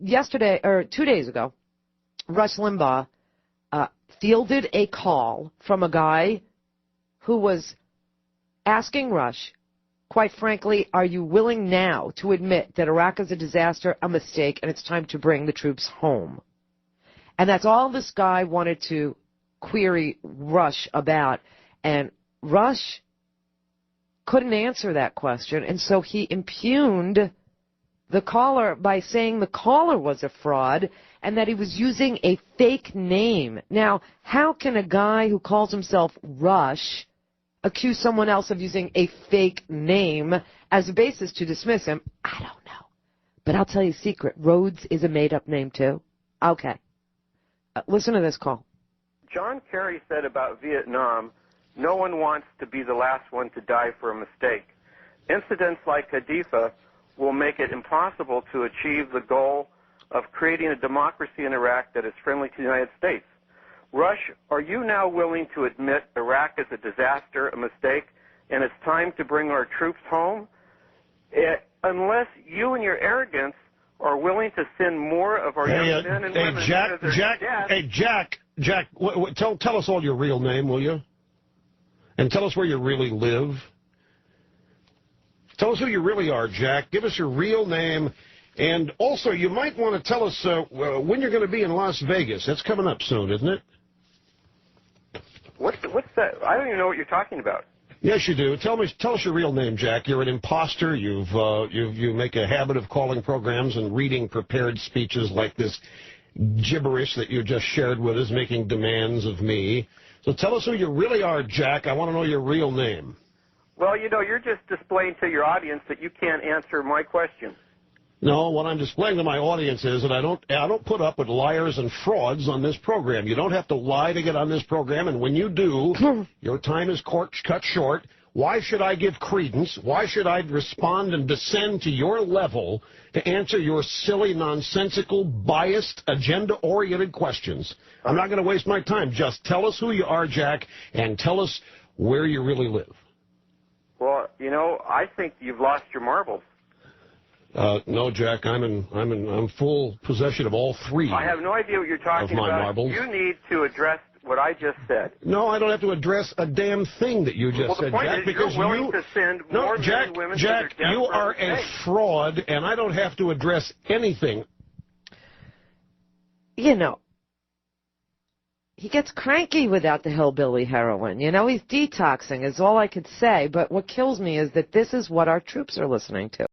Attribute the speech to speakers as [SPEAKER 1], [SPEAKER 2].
[SPEAKER 1] yesterday, or 2 days ago, Rush Limbaugh fielded a call from a guy who was asking Rush, quite frankly, are you willing now to admit that Iraq is a disaster, a mistake, and it's time to bring the troops home? And that's all this guy wanted to query Rush about. And Rush couldn't answer that question, and so he impugned the caller by saying the caller was a fraud and that he was using a fake name. Now, how can a guy who calls himself Rush accuse someone else of using a fake name as a basis to dismiss him? I don't know. But I'll tell you a secret. Rhodes is a made-up name, too. Okay. Listen to this call.
[SPEAKER 2] John Kerry said about Vietnam, no one wants to be the last one to die for a mistake. Incidents like Hadifa will make it impossible to achieve the goal of creating a democracy in Iraq that is friendly to the United States. Rush, are you now willing to admit Iraq is a disaster, a mistake, and it's time to bring our troops home? Unless you and your arrogance are willing to send more of our young men and women to their death.
[SPEAKER 3] Jack, tell us all your real name, will you? And tell us where you really live. Tell us who you really are, Jack. Give us your real name. And also, you might want to tell us when you're going to be in Las Vegas. That's coming up soon, isn't it?
[SPEAKER 2] What's that? I don't even know what you're talking about.
[SPEAKER 3] Yes, you do. Tell us your real name, Jack. You're an imposter. You make a habit of calling programs and reading prepared speeches like this gibberish that you just shared with us, making demands of me. So tell us who you really are, Jack. I want to know your real name.
[SPEAKER 2] Well, you know, you're just displaying to your audience that you can't answer my question.
[SPEAKER 3] No, what I'm displaying to my audience is that I don't put up with liars and frauds on this program. You don't have to lie to get on this program, and when you do, your time is cut short. Why should I give credence? Why should I respond and descend to your level to answer your silly, nonsensical, biased, agenda-oriented questions? I'm not going to waste my time. Just tell us who you are, Jack, and tell us where you really live.
[SPEAKER 2] Well, you know, I think you've lost your marbles.
[SPEAKER 3] No, Jack, I'm full possession of all three.
[SPEAKER 2] I have no idea what you're talking about.
[SPEAKER 3] Marbles.
[SPEAKER 2] You need to address what I just said.
[SPEAKER 3] No, I don't have to address a damn thing that you just said, Jack, because
[SPEAKER 2] you're willing to send more men and women to their death.
[SPEAKER 3] You are a fraud, and I don't have to address anything.
[SPEAKER 1] You know, he gets cranky without the hillbilly heroin. You know, he's detoxing is all I could say. But what kills me is that this is what our troops are listening to.